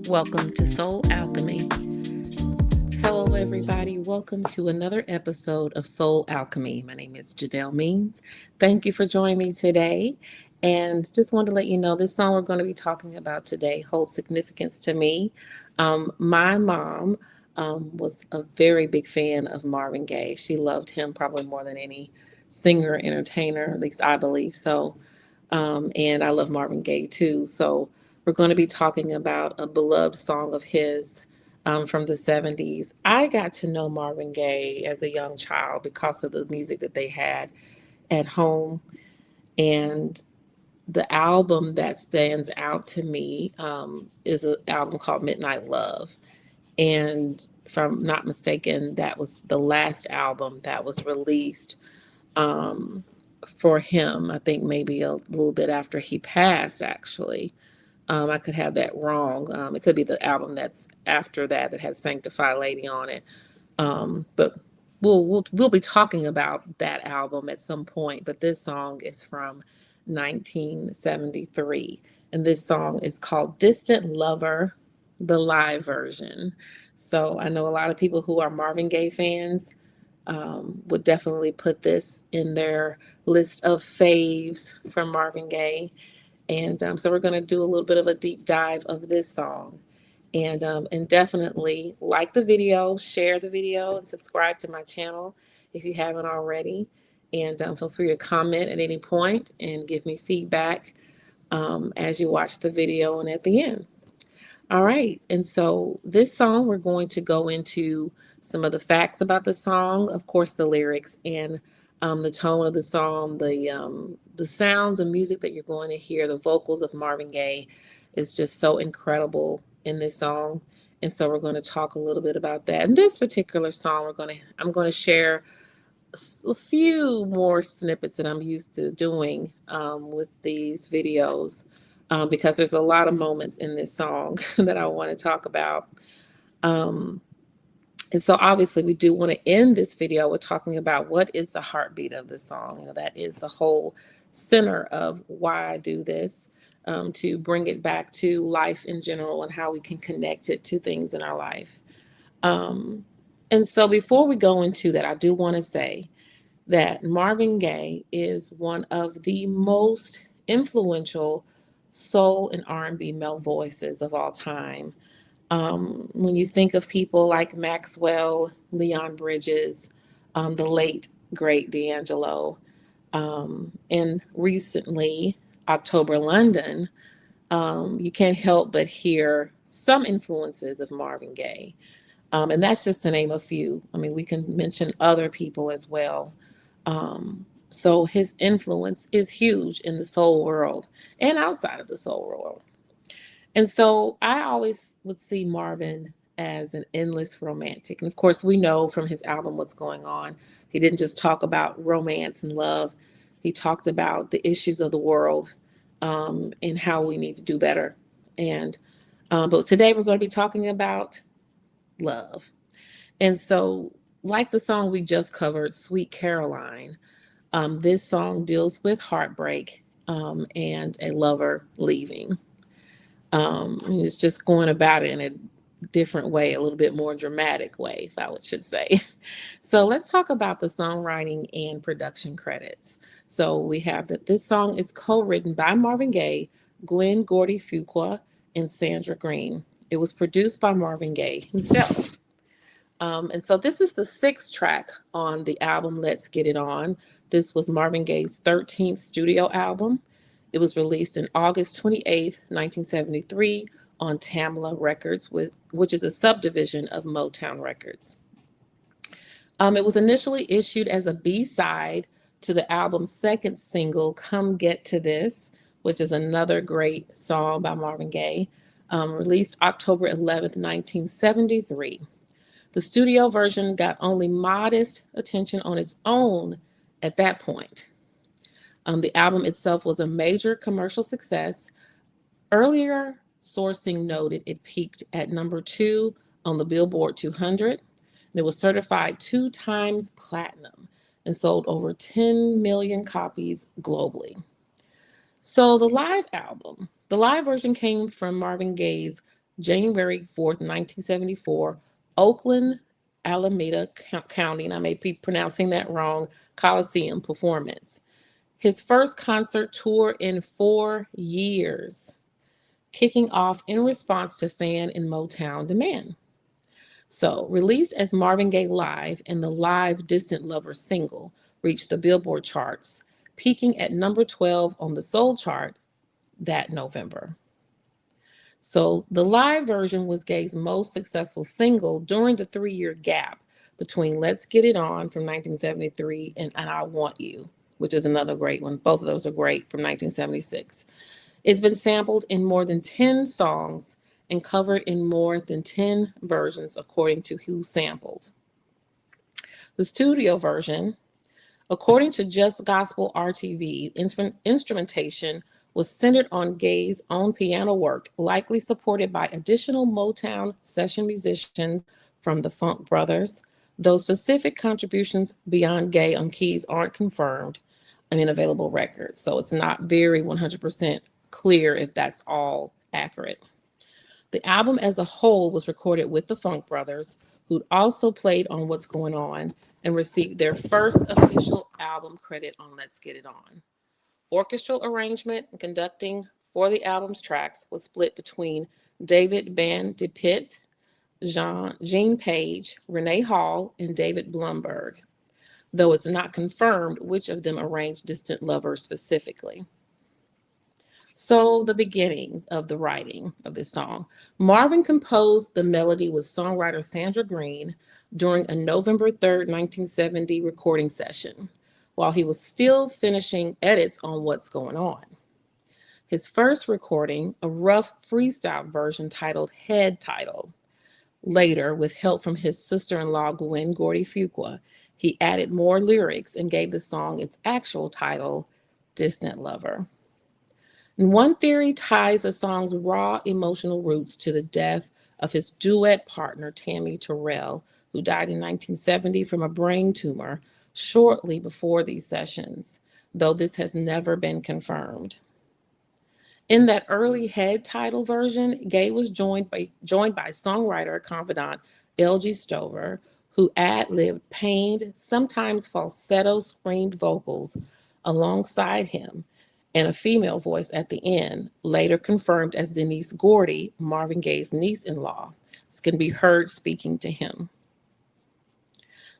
Welcome to Soul Alchemy. Hello, everybody. Welcome to another episode of Soul Alchemy. My name is Janelle Means. Thank you for joining me today. And just wanted to let you know this song we're going to be talking about today holds significance to me. My mom was a very big fan of Marvin Gaye. She loved him probably more than any singer, entertainer, at least I believe so. And I love Marvin Gaye too. So we're going to be talking about a beloved song of his from the 70s. I got to know Marvin Gaye as a young child because of the music that they had at home. And the album that stands out to me is an album called Midnight Love. And if I'm not mistaken, that was the last album that was released um, for him. I think maybe a little bit after he passed, actually. I could have that wrong. It could be the album that's after that that has Sanctify Lady on it. But we'll be talking about that album at some point. But this song is from 1973, and this song is called "Distant Lover," the live version. So I know a lot of people who are Marvin Gaye fans would definitely put this in their list of faves from Marvin Gaye. And so we're going to do a little bit of a deep dive of this song. And definitely like the video, share the video, and subscribe to my channel if you haven't already. And feel free to comment at any point and give me feedback as you watch the video and at the end. All right. And so this song, we're going to go into some of the facts about the song, of course, the lyrics and the tone of the song, the sounds and music that you're going to hear, the vocals of Marvin Gaye is just so incredible in this song. And so we're going to talk a little bit about that. In this particular song, I'm going to share a few more snippets that I'm used to doing with these videos because there's a lot of moments in this song that I want to talk about. Um, and so obviously we do want to end this video with talking about what is the heartbeat of the song. You know, that is the whole center of why I do this, to bring it back to life in general and how we can connect it to things in our life. And so before we go into that, I do want to say that Marvin Gaye is one of the most influential soul and R&B male voices of all time. When you think of people like Maxwell, Leon Bridges, the late great D'Angelo, and recently October London, you can't help but hear some influences of Marvin Gaye. And that's just to name a few. I mean, we can mention other people as well. So his influence is huge in the soul world and outside of the soul world. And so I always would see Marvin as an endless romantic. And of course, we know from his album What's Going On, he didn't just talk about romance and love. He talked about the issues of the world and how we need to do better. And but today we're going to be talking about love. And so, like the song we just covered, Sweet Caroline, this song deals with heartbreak and a lover leaving. It's just going about it in a different way, a little bit more dramatic way, if I should say. So let's talk about the songwriting and production credits. So we have that this song is co-written by Marvin Gaye, Gwen Gordy Fuqua, and Sandra Green. It was produced by Marvin Gaye himself. And so this is the sixth track on the album Let's Get It On. This was Marvin Gaye's 13th studio album. It was released in August 28th, 1973 on Tamla Records, which is a subdivision of Motown Records. It was initially issued as a B-side to the album's second single, Come Get to This, which is another great song by Marvin Gaye, released October 11th, 1973. The studio version got only modest attention on its own at that point. The album itself was a major commercial success. Earlier sourcing noted it peaked at number 2 on the Billboard 200, and it was certified 2 times platinum and sold over 10 million copies globally. So the live version came from Marvin Gaye's January 4th, 1974, Oakland, Alameda County, and I may be pronouncing that wrong, Coliseum performance. His first concert tour in 4 years, kicking off in response to fan and Motown demand. So, released as Marvin Gaye Live, and the live Distant Lover single reached the Billboard charts, peaking at number 12 on the Soul chart that November. So, the live version was Gaye's most successful single during the 3 year gap between Let's Get It On from 1973 and I Want You, which is another great one. Both of those are great from 1976. It's been sampled in more than 10 songs and covered in more than 10 versions, according to Who Sampled. The studio version, according to Just Gospel RTV, instrumentation was centered on Gaye's own piano work, likely supported by additional Motown session musicians from the Funk Brothers, though specific contributions beyond Gaye on keys aren't confirmed in available records. So it's not very 100% clear if that's all accurate. The album as a whole was recorded with the Funk Brothers, who'd also played on What's Going On and received their first official album credit on Let's Get It On. Orchestral arrangement and conducting for the album's tracks was split between David Van de Pitt, Gene Page, Renee Hall, and David Blumberg, though it's not confirmed which of them arranged Distant Lover specifically. So, the beginnings of the writing of this song. Marvin composed the melody with songwriter Sandra Green during a November 3rd, 1970 recording session, while he was still finishing edits on What's Going On. His first recording, a rough freestyle version titled Head Title. Later, with help from his sister-in-law Gwen Gordy Fuqua, he added more lyrics and gave the song its actual title, Distant Lover. And one theory ties the song's raw emotional roots to the death of his duet partner, Tammy Terrell, who died in 1970 from a brain tumor shortly before these sessions, though this has never been confirmed. In that early head title version, Gaye was joined by songwriter confidant L.G. Stover, who ad-libbed pained, sometimes falsetto screamed vocals alongside him, and a female voice at the end, later confirmed as Denise Gordy, Marvin Gaye's niece-in-law. This can be heard speaking to him.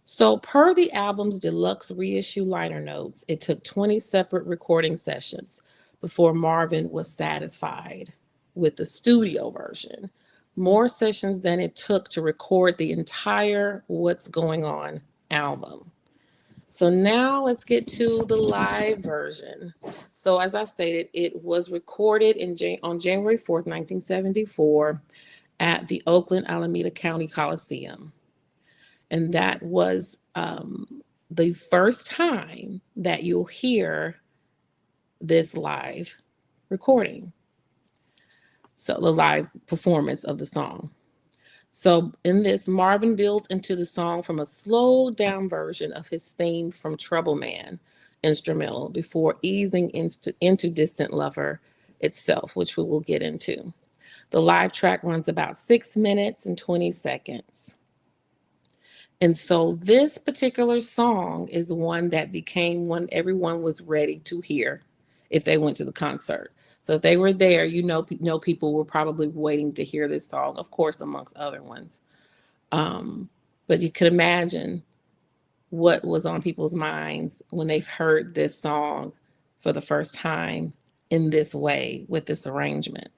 So per the album's deluxe reissue liner notes, it took 20 separate recording sessions before Marvin was satisfied with the studio version. More sessions than it took to record the entire What's Going On album. So now let's get to the live version. So as I stated, it was recorded on January 4th, 1974 at the Oakland Alameda County Coliseum. And that was the first time that you'll hear this live recording. So the live performance of the song. So in this, Marvin builds into the song from a slowed down version of his theme from Trouble Man instrumental before easing into Distant Lover itself, which we will get into. The live track runs about 6 minutes and 20 seconds. And so this particular song is one that became one everyone was ready to hear if they went to the concert. So if they were there, people were probably waiting to hear this song, of course, amongst other ones. But you could imagine what was on people's minds when they've heard this song for the first time in this way with this arrangement.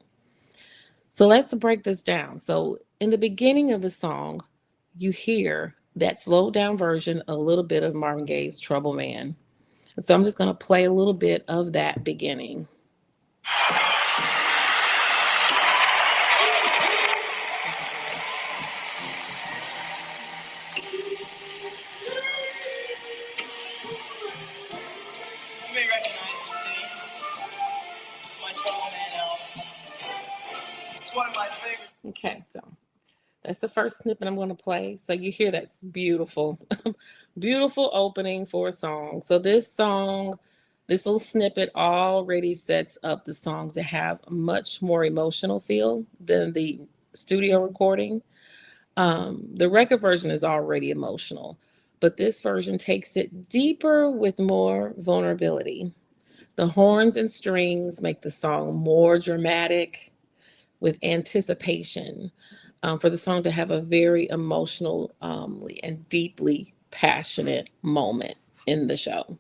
So let's break this down. So in the beginning of the song, you hear that slowed down version, a little bit of Marvin Gaye's Trouble Man. And so I'm just going to play a little bit of that beginning. You may recognize this theme, my Trouble Man album. It's one of my favorite. Okay, so that's the first snippet I'm going to play. So you hear that beautiful, beautiful opening for a song. So this song This little snippet already sets up the song to have much more emotional feel than the studio recording. The record version is already emotional, but this version takes it deeper with more vulnerability. The horns and strings make the song more dramatic with anticipation, for the song to have a very emotional and deeply passionate moment in the show.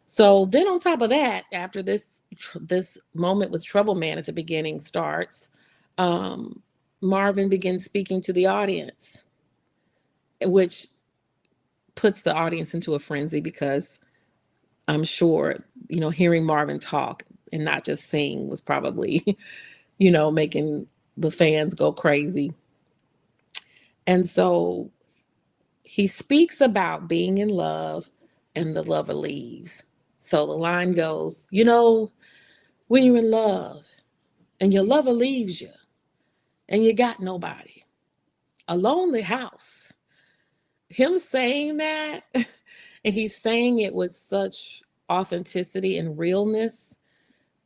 So then, on top of that, after this moment with Trouble Man at the beginning starts, um, Marvin begins speaking to the audience, which puts the audience into a frenzy because I'm sure, hearing Marvin talk and not just sing was probably, making the fans go crazy. And so he speaks about being in love and the lover leaves. So the line goes, when you're in love and your lover leaves you and you got nobody, a lonely house. Him saying that, and he's saying it with such authenticity and realness,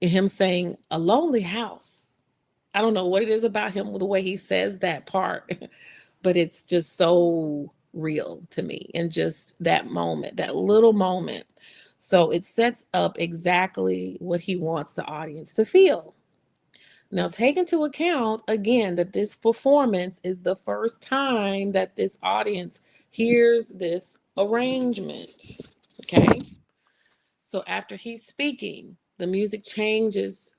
and him saying a lonely house. I don't know what it is about him, the way he says that part, but it's just so real to me. And just that moment, that little moment. So it sets up exactly what he wants the audience to feel. Now, take into account again that this performance is the first time that this audience hears this arrangement. Okay. So after he's speaking, the music changes,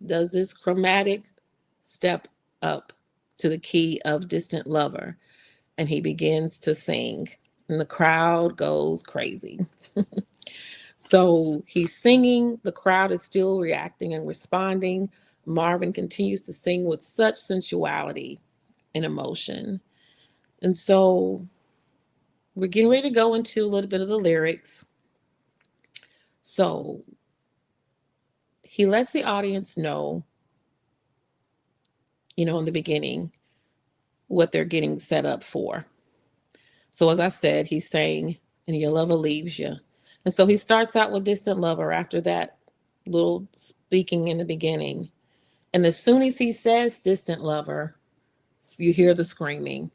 does this chromatic step up to the key of Distant Lover, and he begins to sing, and the crowd goes crazy. So he's singing, the crowd is still reacting and responding. Marvin continues to sing with such sensuality and emotion. And so we're getting ready to go into a little bit of the lyrics. So he lets the audience know, in the beginning, what they're getting set up for. So as I said, he's saying, and your lover leaves you. And so he starts out with Distant Lover after that little speaking in the beginning. And as soon as he says Distant Lover, you hear the screaming.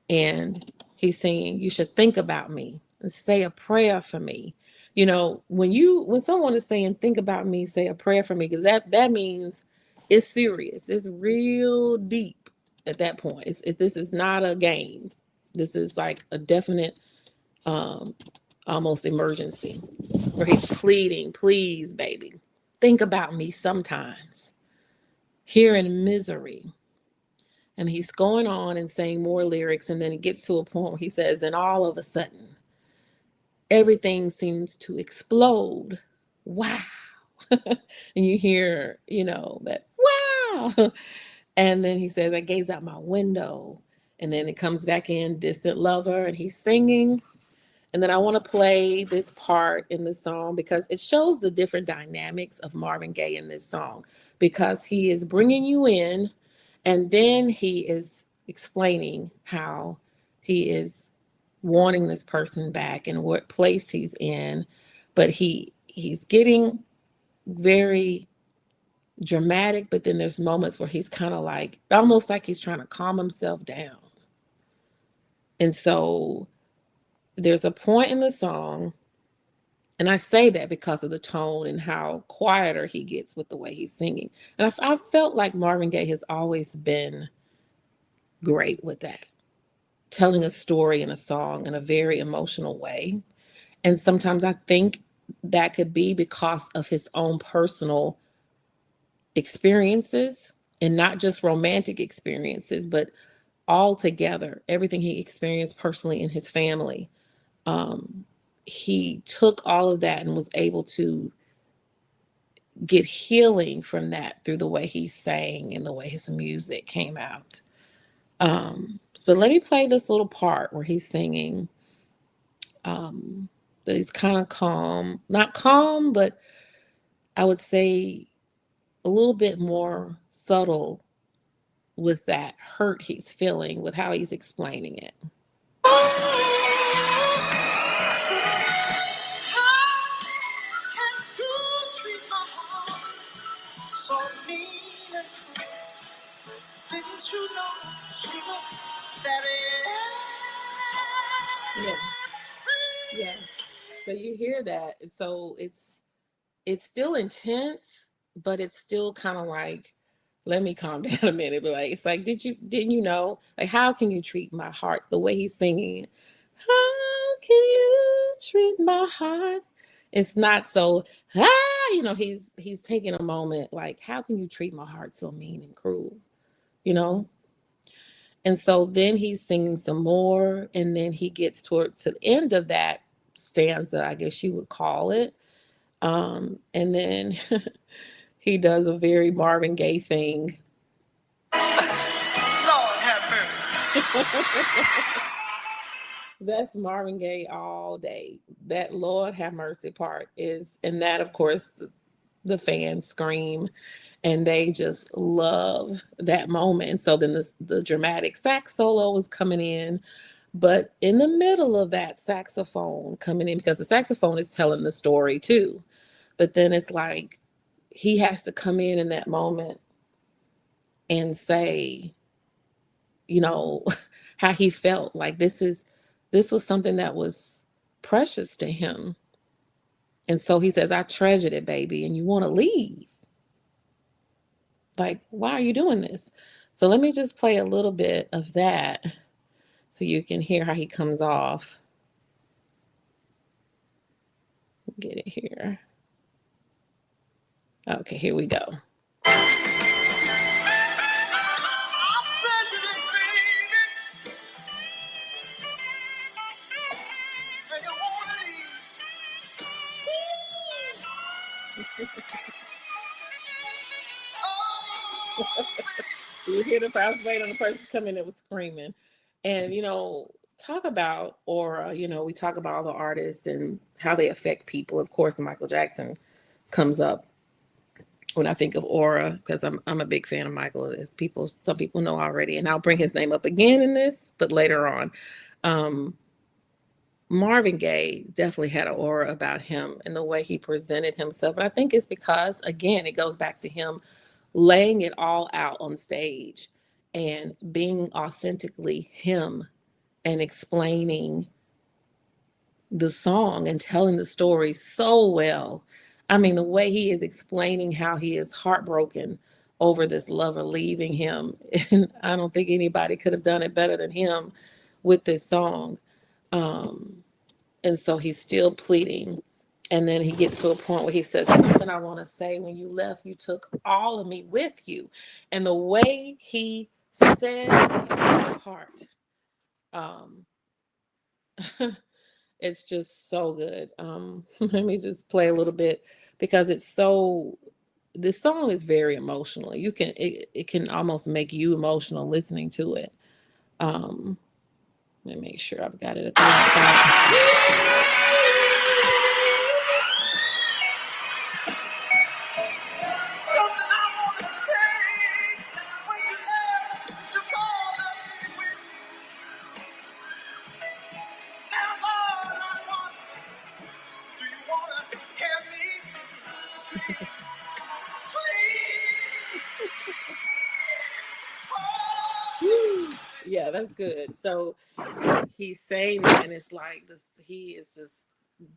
And he's saying, you should think about me and say a prayer for me. When someone is saying think about me, say a prayer for me, because that means it's serious. It's real deep at that point. This is not a game. This is like a definite, um, almost emergency, where he's pleading, please, baby, think about me sometimes. Here in misery. And he's going on and saying more lyrics. And then it gets to a point where he says, and all of a sudden, everything seems to explode. Wow. And you hear, that wow. And then he says, I gaze out my window. And then it comes back in, Distant Lover, and he's singing. And then I want to play this part in the song because it shows the different dynamics of Marvin Gaye in this song, because he is bringing you in, and then he is explaining how he is wanting this person back and what place he's in. But he's getting very dramatic, but then there's moments where he's kind of like, almost like he's trying to calm himself down. And so there's a point in the song, and I say that because of the tone and how quieter he gets with the way he's singing. And I felt like Marvin Gaye has always been great with that, telling a story in a song in a very emotional way. And sometimes I think that could be because of his own personal experiences, and not just romantic experiences, but all together, everything he experienced personally in his family. Um, he took all of that and was able to get healing from that through the way he sang and the way his music came out. But let me play this little part where he's singing. But he's kind of calm, not calm, but I would say a little bit more subtle with that hurt he's feeling, with how he's explaining it. Yeah. Yeah. So you hear that. And so it's still intense, but it's still kind of like, let me calm down a minute. But like, it's like, didn't you know? Like, how can you treat my heart the way he's singing? How can you treat my heart? It's not so he's taking a moment like, how can you treat my heart so mean and cruel? You know? And so then he's singing some more, and then he gets towards the end of that stanza, I guess you would call it. And then he does a very Marvin Gaye thing. Lord have mercy. That's Marvin Gaye all day. That Lord have mercy part is, and that of course the fans scream, and they just love that moment. So then the dramatic sax solo was coming in, but in the middle of that saxophone coming in, because the saxophone is telling the story too, but then it's like he has to come in that moment and say, you know, how he felt like this was something that was precious to him. And so he says, I treasured it, baby, and you want to leave. Like, why are you doing this? So let me just play a little bit of that so you can hear how he comes off. Get it here. Okay, here we go. You hear the fast wait on the person coming that was screaming. And, talk about aura. We talk about all the artists and how they affect people. Of course, Michael Jackson comes up when I think of aura because I'm a big fan of Michael, as some people know already. And I'll bring his name up again in this, but later on. Um, Marvin Gaye definitely had an aura about him and the way he presented himself. And I think it's because, again, it goes back to him laying it all out on stage and being authentically him and explaining the song and telling the story so well. I mean, the way he is explaining how he is heartbroken over this lover leaving him. And I don't think anybody could have done it better than him with this song. Um, and so he's still pleading. And then he gets to a point where he says, something I want to say, when you left, you took all of me with you. And the way he says that part, um, it's just so good. Let me just play a little bit because this song is very emotional. It can almost make you emotional listening to it. Um, let me make sure I've got it at the right time. Something I want to say. When you left, you called up me with you. Now, Lord, I wonder, do you want to hear me scream? Please. Yeah, that's good. So he's saying that, and it's like this. He is just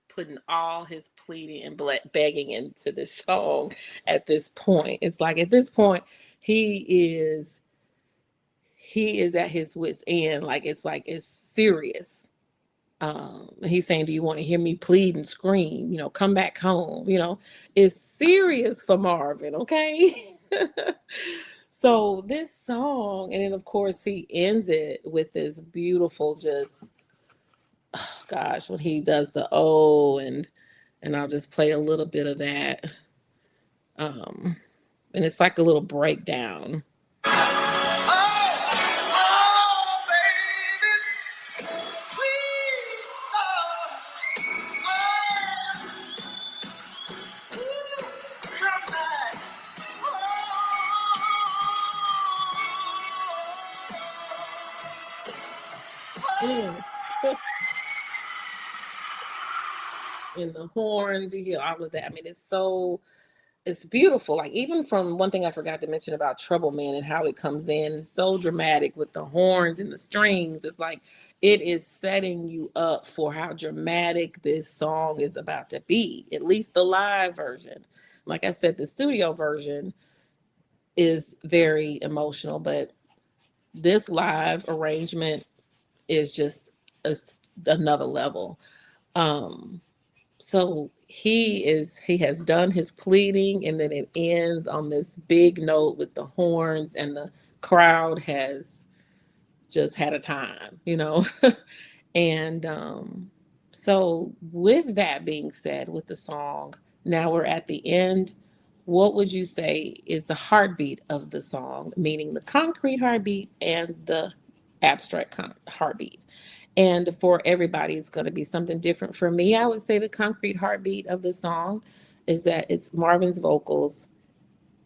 putting all his pleading and begging into this song. At this point, it's like at this point he is he is at his wit's end. Like it's serious. He's saying, do you want to hear me plead and scream? Come back home. It's serious for Marvin. Okay. So this song, and then of course he ends it with this beautiful, just, oh gosh, when he does the and I'll just play a little bit of that. Um, and it's like a little breakdown. Oh, baby. Please. Come back. Mm. And the horns, you hear all of that. I mean, it's so it's beautiful. Like even from one thing I forgot to mention about Trouble Man and how it comes in so dramatic with the horns and the strings. It's like it is setting you up for how dramatic this song is about to be. At least the live version. Like I said, the studio version is very emotional, but this live arrangement is just a, another level. Um, so he has done his pleading, and then it ends on this big note with the horns, and the crowd has just had a time, you know. And so with that being said, with the song, now we're at the end. What would you say is the heartbeat of the song, meaning the concrete heartbeat and the abstract heartbeat? And for everybody, it's going to be something different. For me, I would say the concrete heartbeat of the song is that it's Marvin's vocals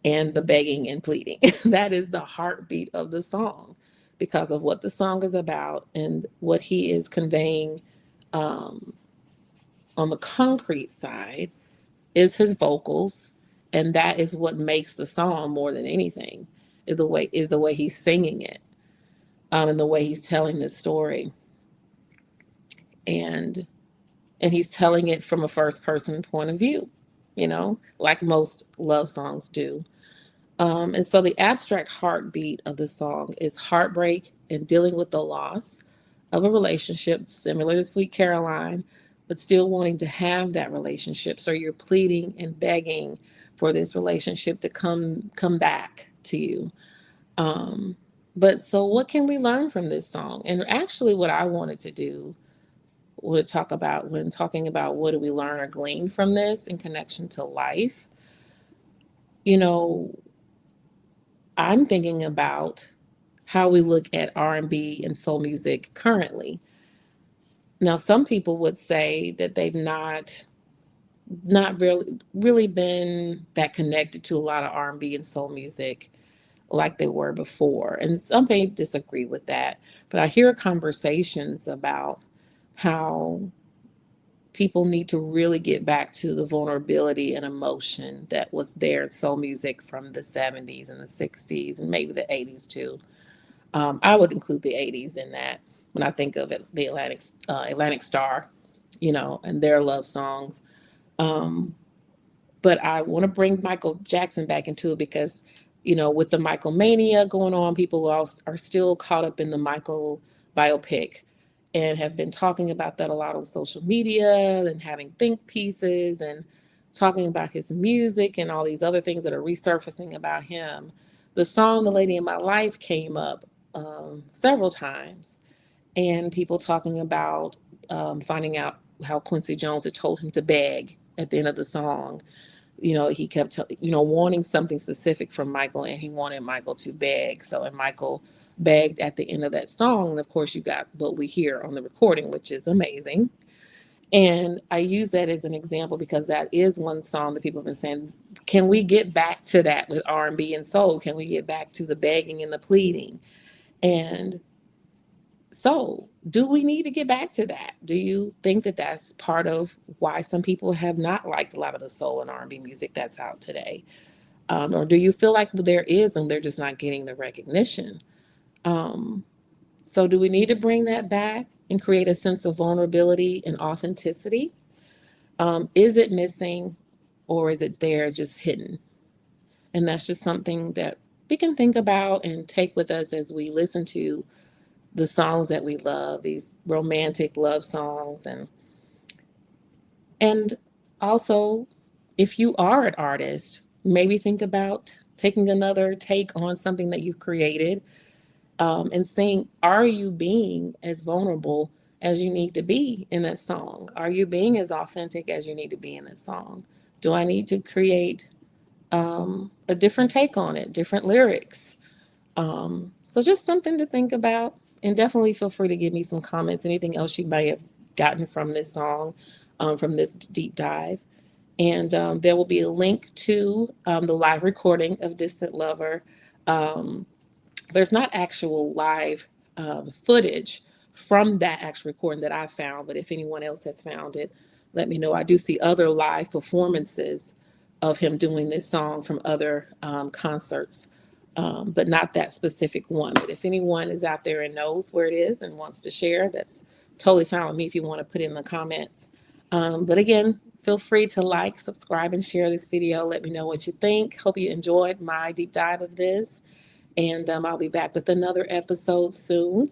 and the begging and pleading. That is the heartbeat of the song because of what the song is about and what he is conveying. um, on the concrete side is his vocals, and that is what makes the song more than anything. Is the way he's singing it, and the way he's telling the story, and he's telling it from a first person point of view, you know, like most love songs do. And so the abstract heartbeat of the song is heartbreak and dealing with the loss of a relationship, similar to Sweet Caroline, but still wanting to have that relationship. So you're pleading and begging for this relationship to come back to you. Um, but so what can we learn from this song? And actually, what I wanted to do would talk about when talking about what do we learn or glean from this in connection to life. You know, I'm thinking about how we look at R&B and soul music currently. Now, some people would say that they've not really been that connected to a lot of R&B and soul music like they were before. And some may disagree with that, but I hear conversations about how people need to really get back to the vulnerability and emotion that was there in soul music from the 70s and the 60s and maybe the 80s too. I would include the 80s in that when I think of it, the Atlantic Star, you know, and their love songs. Um, but I want to bring Michael Jackson back into it because, you know, with the Michael mania going on, people are still caught up in the Michael biopic and have been talking about that a lot on social media and having think pieces and talking about his music and all these other things that are resurfacing about him. The song "The Lady in My Life" came up several times, and people talking about finding out how Quincy Jones had told him to beg at the end of the song. You know, he kept, wanting something specific from Michael, and he wanted Michael to beg. So, and Michael begged at the end of that song. And of course, you got what we hear on the recording, which is amazing. And I use that as an example because that is one song that people have been saying, can we get back to that with R&B and soul? Can we get back to the begging and the pleading? And so, do we need to get back to that? Do you think that that's part of why some people have not liked a lot of the soul and R&B music that's out today? Or do you feel like there is and they're just not getting the recognition? Um, so, do we need to bring that back and create a sense of vulnerability and authenticity? Is it missing, or is it there just hidden? And that's just something that we can think about and take with us as we listen to the songs that we love, these romantic love songs. And also, if you are an artist, maybe think about taking another take on something that you've created, and saying, are you being as vulnerable as you need to be in that song? Are you being as authentic as you need to be in that song? Do I need to create a different take on it, different lyrics? So just something to think about. And definitely feel free to give me some comments, anything else you may have gotten from this song, from this deep dive. And there will be a link to the live recording of Distant Lover. Um, there's not actual live footage from that actual recording that I found, but if anyone else has found it, let me know. I do see other live performances of him doing this song from other concerts, but not that specific one. But if anyone is out there and knows where it is and wants to share, that's totally fine with me if you want to put in the comments. But again, feel free to like, subscribe, and share this video. Let me know what you think. Hope you enjoyed my deep dive of this. And I'll be back with another episode soon.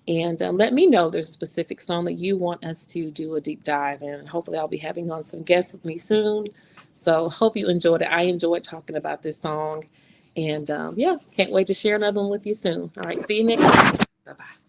And let me know if there's a specific song that you want us to do a deep dive. And hopefully I'll be having on some guests with me soon. So hope you enjoyed it. I enjoyed talking about this song. And yeah, can't wait to share another one with you soon. All right, see you next time. Bye-bye.